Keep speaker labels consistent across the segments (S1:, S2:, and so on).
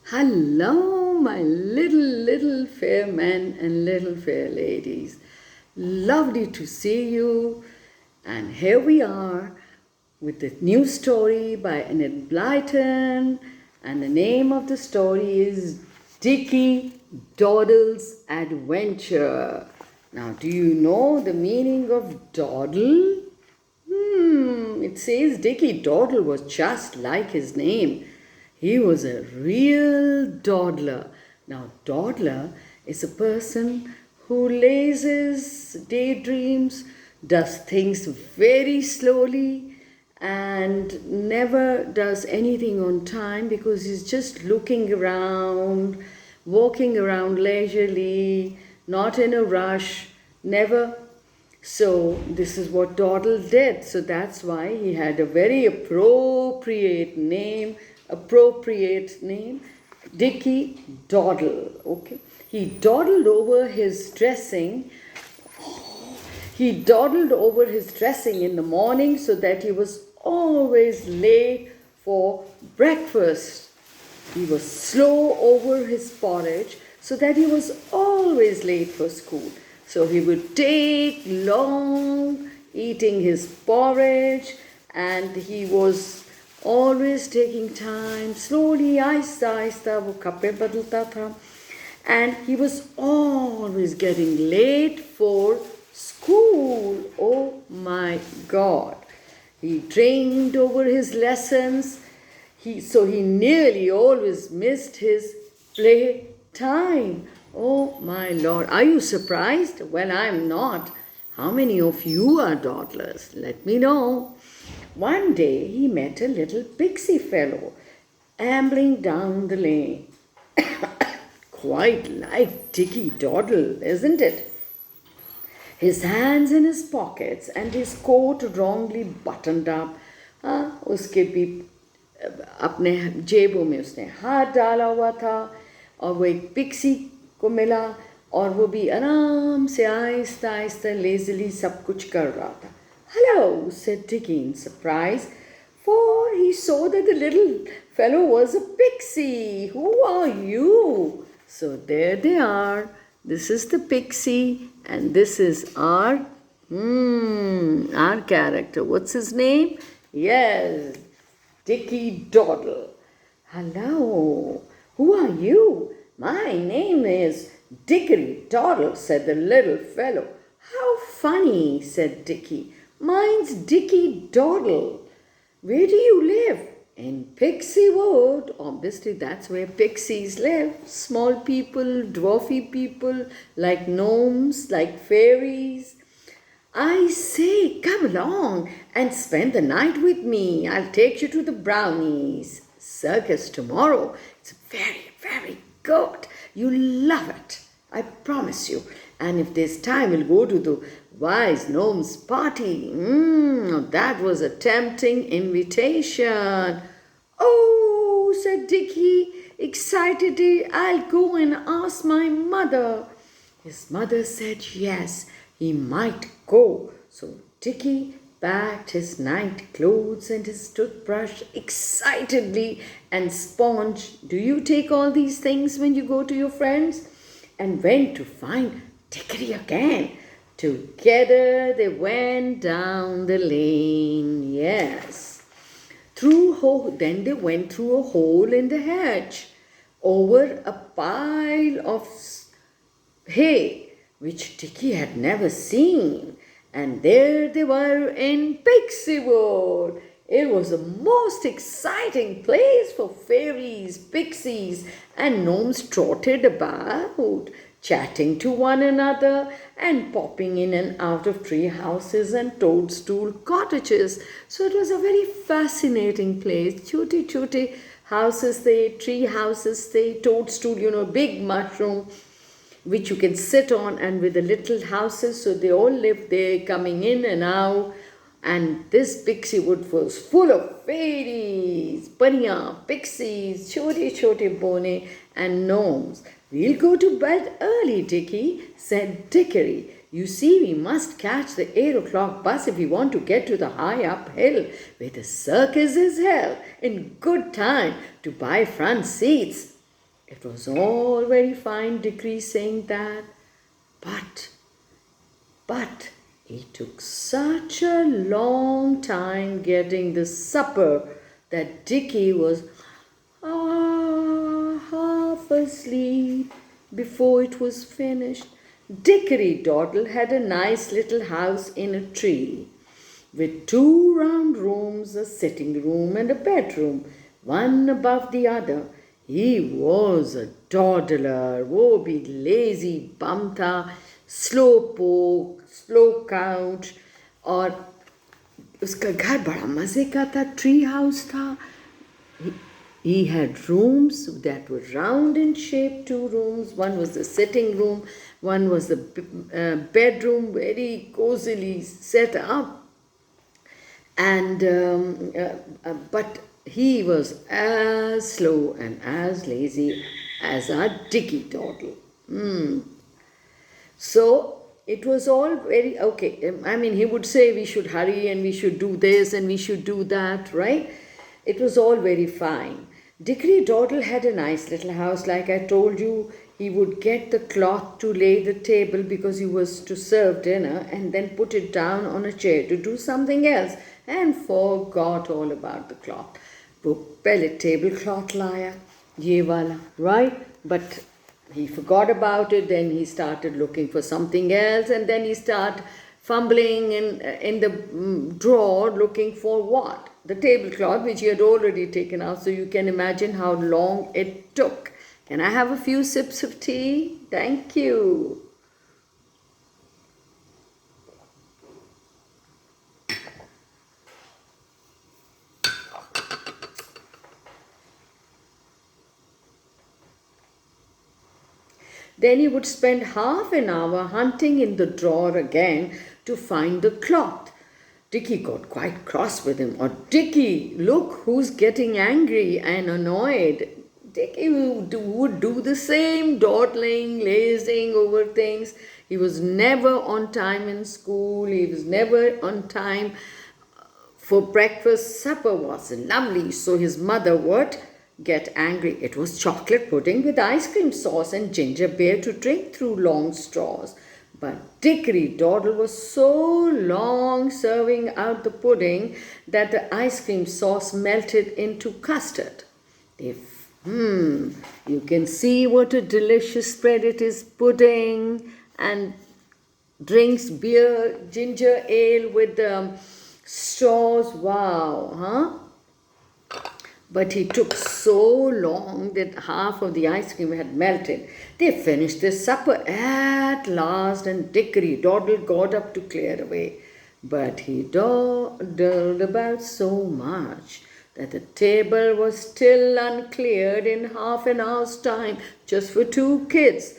S1: Hello, my little fair men and little fair ladies. Lovely to see you. And here we are with a new story by Annette Blyton. And the name of the story is Dicky Dawdle's Adventure. Now, do you know the meaning of dawdle? It says Dicky Dole was just like his name. He was a real dawdler. Now, dawdler is a person who lazes, daydreams, does things very slowly, and never does anything on time because he's just looking around, walking around leisurely, not in a rush, never. So this is what Dawdle did. So that's why he had a very appropriate name, Dicky Dawdle. Okay, he dawdled over his dressing. He dawdled over his dressing in the morning so that he was always late for breakfast. He was slow over his porridge so that he was always late for school. So he would take long eating his porridge, and he was always taking time, slowly, aista aista वो कपड़े बदलता था, and he was always getting late for school. Oh my God. He dreamed over his lessons. So he nearly always missed his play time. Oh my Lord, are you surprised? Well, I'm not. How many of you are dawdlers? Let me know. One day he met a little pixie fellow ambling down the lane. Quite like Dicky Dawdle, isn't it? His hands in his pockets and his coat wrongly buttoned up. उसके भी अपने जेबों में उसने हाथ डाला हुआ था, और वो एक पिक्सी को मिला, और वो भी आराम से आहिस्ता आहिस्ता लेज़िली सब कुछ कर रहा था. Hello, said Dicky in surprise, for he saw that the little fellow was a pixie. Who are you? So there they are. This is the pixie, and this is our character. What's his name? Yes, Dicky Dawdle. Hello, who are you? My name is Dicky Dole, said the little fellow. How funny, said Dicky. Mine's Dicky Dawdle. Where do you live? In Pixie Wood. Obviously, that's where pixies live. Small people, dwarfy people, like gnomes, like fairies. I say, come along and spend the night with me. I'll take you to the Brownies circus tomorrow. It's very, very good. You'll love it. I promise you. And if there's time, we'll go to the wise gnome's party. That was a tempting invitation. Oh, said Dicky excitedly, I'll go and ask my mother. His mother said yes, he might go. So Dicky packed his night clothes and his toothbrush excitedly and sponge. Do you take all these things when you go to your friends? And went to find Dickory again. Together they went down the lane. Yes. Then they went through a hole in the hedge, over a pile of hay, which Dicky had never seen. And there they were in Pixie Wood. It was the most exciting place for fairies, pixies, and gnomes trotted about, chatting to one another and popping in and out of tree houses and toadstool cottages. So it was a very fascinating place. Chote houses there, tree houses there, toadstool, big mushroom which you can sit on, and with the little houses, so they all lived there, coming in and out. And this Pixie Wood was full of fairies, pariyan, pixies, chote bone, and gnomes. We'll go to bed early, Dicky, said Dickory. You see, we must catch the 8 o'clock bus if we want to get to the high up hill where the circus is held in good time to buy front seats. It was all very fine, Dickory saying that, but it took such a long time getting the supper that Dicky was half asleep before it was finished. Dickory Dawdle had a nice little house in a tree with two round rooms, a sitting room and a bedroom, one above the other. He was a dawdler, वो भी lazy bum था, slow poke, slow couch, और उसका घर बड़ा मज़े का था, tree house था. He had rooms that were round in shape, two rooms. One was the sitting room, one was the bedroom, very cozily set up. And but he was as slow and as lazy as our Dicky Dawdle. So it was all very okay. I mean, he would say we should hurry and we should do this and we should do that, right? It was all very fine. Dickory Dawdle had a nice little house, like I told you. He would get the cloth to lay the table because he was to serve dinner and then put it down on a chair to do something else and forgot all about the cloth. वो पहले tablecloth लाया, ये वाला, right? But he forgot about it, then he started looking for something else, and then he started fumbling in the drawer looking for what? The tablecloth, which he had already taken out, so you can imagine how long it took. Can I have a few sips of tea? Thank you. Then he would spend half an hour hunting in the drawer again to find the cloth. Dicky got quite cross with him. Or, Dicky, look who's getting angry and annoyed. Dicky would do the same, dawdling, lazing over things. He was never on time in school. He was never on time for breakfast. Supper was lovely, so his mother would get angry. It was chocolate pudding with ice cream sauce and ginger beer to drink through long straws. But Dickory Dawdle was so long serving out the pudding that the ice cream sauce melted into custard. You can see what a delicious spread it is, pudding and drinks, beer, ginger ale with straws. Wow, huh? But he took so long that half of the ice cream had melted. They finished their supper at last, and Dickory Dawdle got up to clear away. But he dawdled about so much that the table was still uncleared in half an hour's time, just for two kids.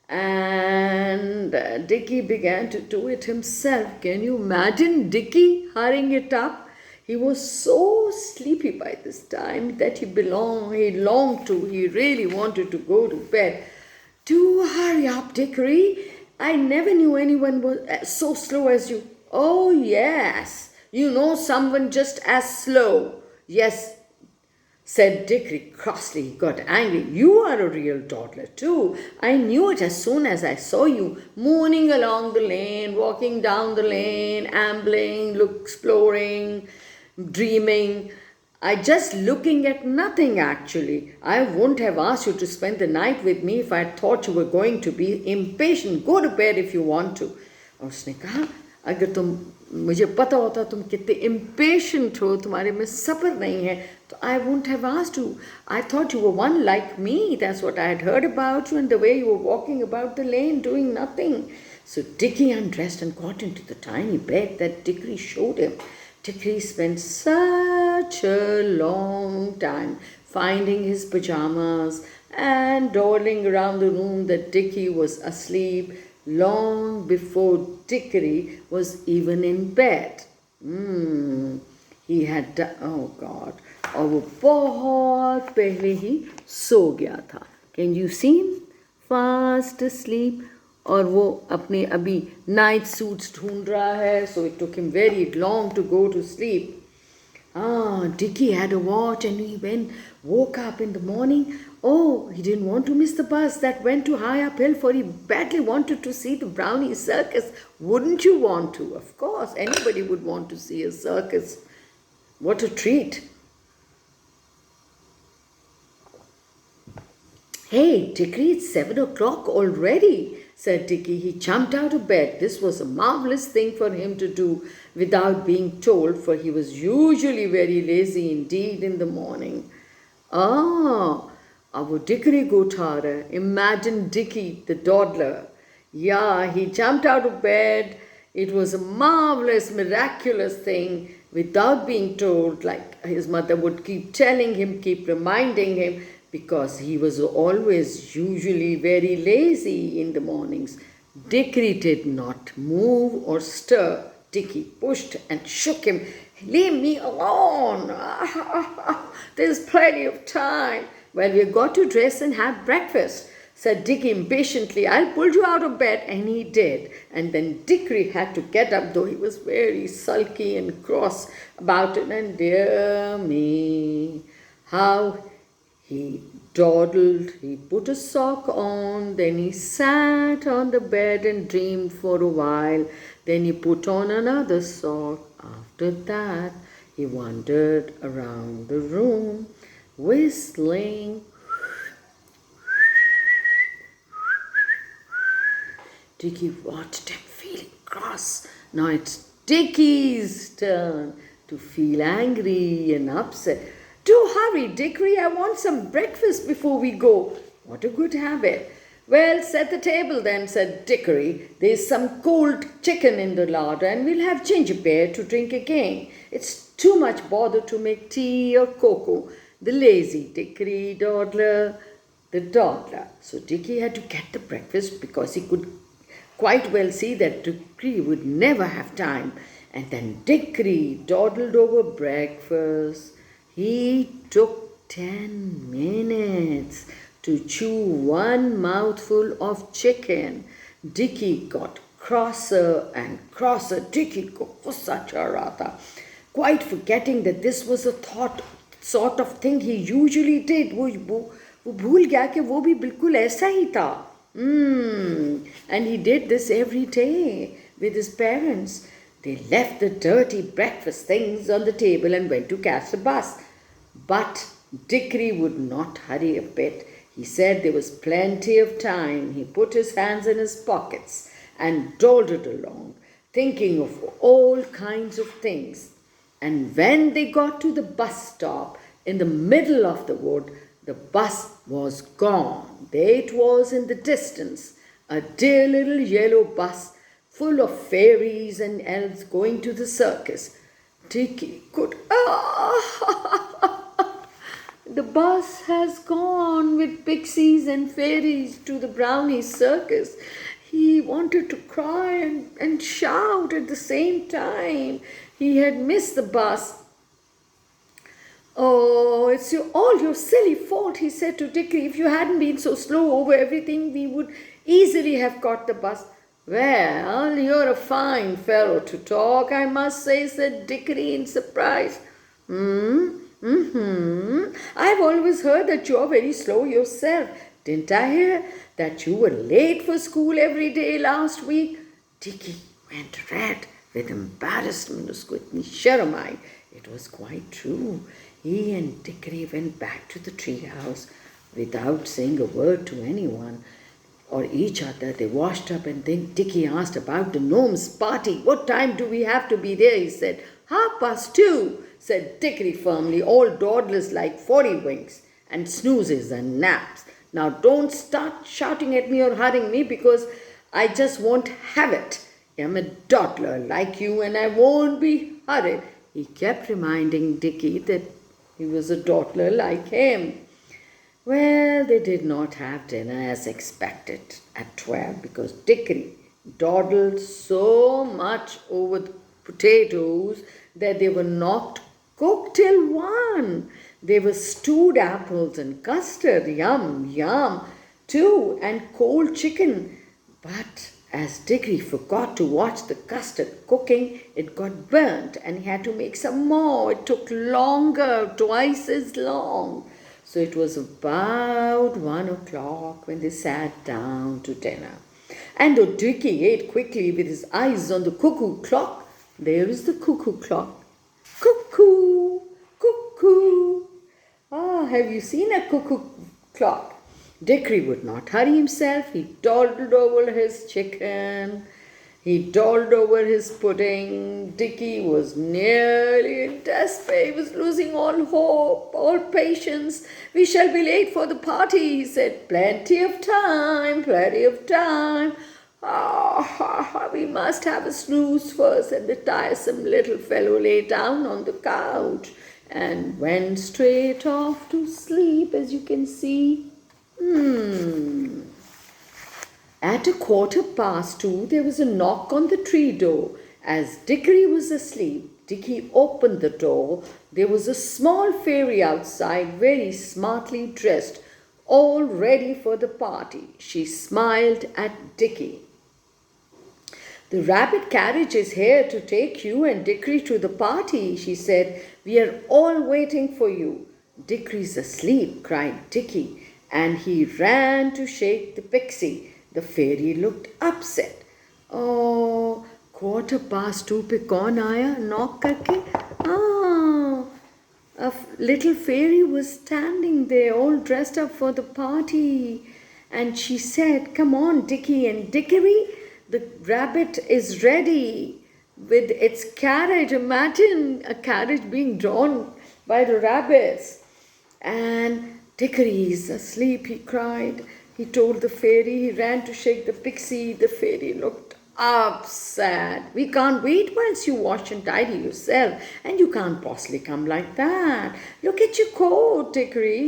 S1: And Dicky began to do it himself. Can you imagine Dicky hurrying it up? He was so sleepy by this time that he really wanted to go to bed. Do hurry up, Dickory. I never knew anyone was so slow as you. Oh, yes. You know someone just as slow. Yes, said Dickory crossly. He got angry. You are a real dawdler too. I knew it as soon as I saw you mooning along the lane, walking down the lane, ambling, exploring, dreaming. I just looking at nothing actually. I wouldn't have asked you to spend the night with me if I thought you were going to be impatient. Go to bed if you want to. और उसने कहा, अगर मुझे पता होता तुम कितने impatient हो, तुम्हारे में सब्र नहीं है, तो I wouldn't have asked you. I thought you were one like me. That's what I had heard about you and the way you were walking about the lane doing nothing. So Dicky undressed and got into the tiny bed that Dickory showed him. Dickory spent such a long time finding his pajamas and dawdling around the room that Dicky was asleep long before Dickory was even in bed. He had done, oh God, और वो बहुत पहले ही सो गया था. Can you see him? Fast asleep. और वो अपने अभी नाइट सूट्स ढूंढ रहा है, so it took him very long to go to sleep. Dicky had a watch and woke up in the morning. Oh, he didn't want to miss the bus that went to high uphill, for he badly wanted to see the brownie circus. Wouldn't you want to? Of course, anybody would want to see a circus. What a treat. Hey, Dickie, it's 7 o'clock already, said Dicky. He jumped out of bed. This was a marvelous thing for him to do without being told, for he was usually very lazy indeed in the morning. Our Dickory Gotara. Imagine Dicky, the dawdler. Yeah, he jumped out of bed. It was a marvelous, miraculous thing without being told, like his mother would keep telling him, keep reminding him, because he was always usually very lazy in the mornings. Dickory did not move or stir. Dicky pushed and shook him. Leave me alone. There's plenty of time. Well, we've got to dress and have breakfast, said Dicky impatiently. I'll pull you out of bed. And he did. And then Dickory had to get up, though he was very sulky and cross about it. And dear me, how he dawdled. He put a sock on, then he sat on the bed and dreamed for a while. Then he put on another sock. After that, he wandered around the room, whistling. Dicky watched him, feeling cross. Now it's Dicky's turn to feel angry and upset. Do hurry, Dickory, I want some breakfast before we go. What a good habit. Well, set the table then, said Dickory. There's some cold chicken in the larder and we'll have ginger beer to drink again. It's too much bother to make tea or cocoa. The lazy Dickory dawdler, the dawdler. So Dicky had to get the breakfast because he could quite well see that Dickory would never have time. And then Dickory dawdled over breakfast. He took 10 minutes to chew one mouthful of chicken. Dicky got crosser and crosser. Dicky ko gussa cha raha tha, quite forgetting that this was a sort of thing he usually did. वो भूल गया कि वो भी बिल्कुल ऐसा ही था. And he did this every day with his parents. They left the dirty breakfast things on the table and went to catch the bus. But Dickory would not hurry a bit. He said there was plenty of time. He put his hands in his pockets and dawdled along, thinking of all kinds of things. And when they got to the bus stop in the middle of the wood, the bus was gone. There it was in the distance, a dear little yellow bus full of fairies and elves going to the circus. Dicky could... The bus has gone with pixies and fairies to the brownie circus. He wanted to cry and shout at the same time. He had missed the bus. Oh, it's all your silly fault, he said to Dickory. If you hadn't been so slow over everything, we would easily have got the bus. Well, you're a fine fellow to talk, I must say, said Dickory in surprise. I've always heard that you're very slow yourself. Didn't I hear that you were late for school every day last week? Dicky went red with embarrassment. Usko itni sharam aayi. It was quite true. He and Dickory went back to the treehouse without saying a word to anyone or each other. They washed up and then Dicky asked about the gnomes' party. What time do we have to be there? He said. 2:30, said Dickory firmly. All dawdlers like 40 winks and snoozes and naps. Now don't start shouting at me or hurrying me because I just won't have it. I'm a dawdler like you and I won't be hurried. He kept reminding Dicky that he was a dawdler like him. Well, they did not have dinner as expected at 12 because Dickory dawdled so much over the potatoes that they were not cooked till 1. There were stewed apples and custard, yum, yum, too, and cold chicken. But As Dickory forgot to watch the custard cooking, it got burnt and he had to make some more. It took longer, twice as long. So it was about 1 o'clock when they sat down to dinner. And though Dicky ate quickly with his eyes on the cuckoo clock, there is the cuckoo clock. Cuckoo, cuckoo. Ah, have you seen a cuckoo clock? Dickory would not hurry himself. He dawdled over his chicken. He dawdled over his pudding. Dicky was nearly in despair. He was losing all hope, all patience. We shall be late for the party, he said. Plenty of time, plenty of time. We must have a snooze first. And the tiresome little fellow lay down on the couch and went straight off to sleep, as you can see. At 2:15, there was a knock on the tree door. As Dickory was asleep, Dicky opened the door. There was a small fairy outside, very smartly dressed, all ready for the party. She smiled at Dicky. The rabbit carriage is here to take you and Dickory to the party, she said. We are all waiting for you. Dickory's asleep, cried Dicky, and he ran to shake the pixie. The fairy looked upset. Oh, 2:15 पे कौन आया knock करके? A little fairy was standing there all dressed up for the party. And she said, come on, Dicky and Dickory, the rabbit is ready with its carriage. Imagine a carriage being drawn by the rabbits. And Dickory is asleep, he cried. He told the fairy. He ran to shake the pixie. The fairy looked upset. We can't wait whilst you wash and tidy yourself. And you can't possibly come like that. Look at your coat, Dickory.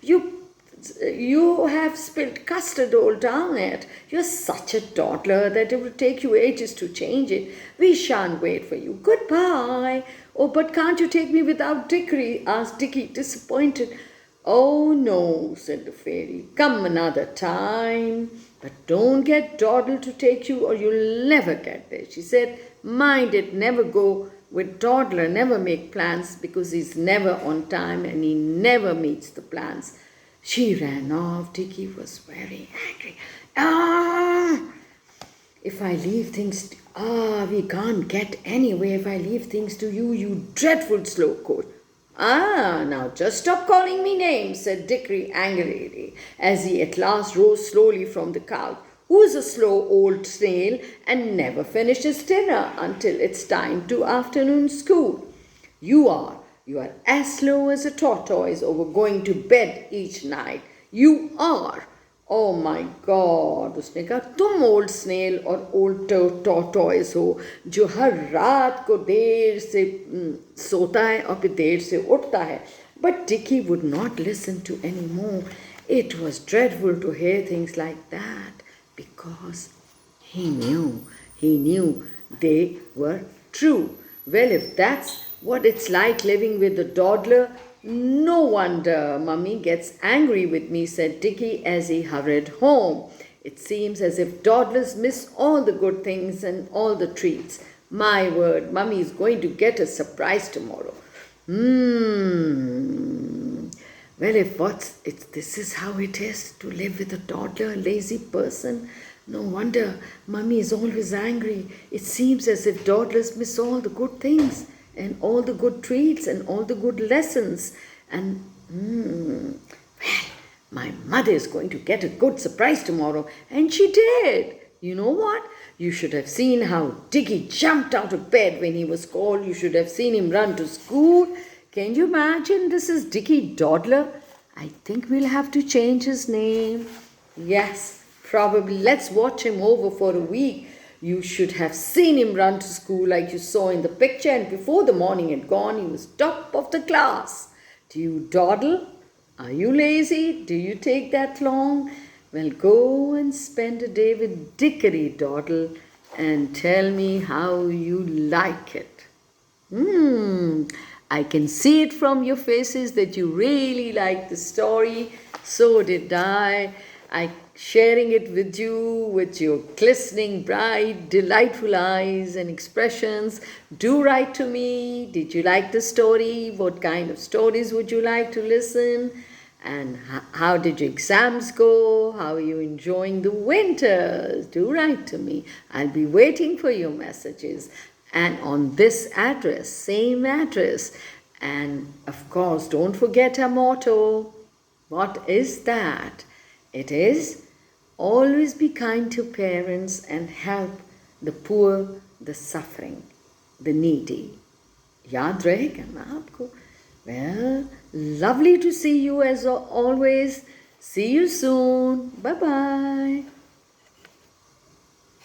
S1: You have spilled custard all down it. You're such a toddler that it will take you ages to change it. We shan't wait for you. Goodbye. Oh, but can't you take me without Dickory? Asked Dicky, disappointed. Oh, no, said the fairy. Come another time. But don't get Dawdle to take you or you'll never get there. She said, mind it, never go with Dawdler, never make plans because he's never on time and he never meets the plans. She ran off. Dicky was very angry. If I leave things, we can't get anywhere if I leave things to you, you dreadful slowcoat. Now just stop calling me names, said Dickory angrily, as he at last rose slowly from the couch. Who's a slow old snail and never finishes dinner until it's time to afternoon school? You are as slow as a tortoise over going to bed each night. You are. Oh my God, उसने कहा तुम old snail और old tortoise हो जो हर रात को देर से सोता है और फिर देर से उठता है. But Dicky would not listen to any more. It was dreadful to hear things like that because he knew they were true. Well, if that's what it's like living with a dawdler, no wonder Mummy gets angry with me, said Dicky as he hurried home. It seems as if dawdlers miss all the good things and all the treats. My word, Mummy is going to get a surprise tomorrow. Well, this is how it is to live with a dawdler, a lazy person. No wonder Mummy is always angry. It seems as if dawdlers miss all the good things and all the good treats and all the good lessons. And, well, my mother is going to get a good surprise tomorrow. And she did. You know what? You should have seen how Dicky jumped out of bed when he was called. You should have seen him run to school. Can you imagine? This is Dicky Dawdler. I think we'll have to change his name. Yes, probably. Let's watch him over for a week. You should have seen him run to school like you saw in the picture, and before the morning had gone, he was top of the class. Do you dawdle? Are you lazy? Do you take that long? Well, go and spend a day with Dickory Dawdle and tell me how you like it. I can see it from your faces that you really like the story. So did I. I sharing it with you with your glistening, bright, delightful eyes and expressions. Do write to me. Did you like the story? What kind of stories would you like to listen? And how did your exams go? How are you enjoying the winters? Do write to me. I'll be waiting for your messages. And on this address, same address. And of course, don't forget our motto. What is that? It is always be kind to parents and help the poor, the suffering, the needy. याद रहेगा ना आपको? Well, lovely to see you as always. See you soon. Bye-bye.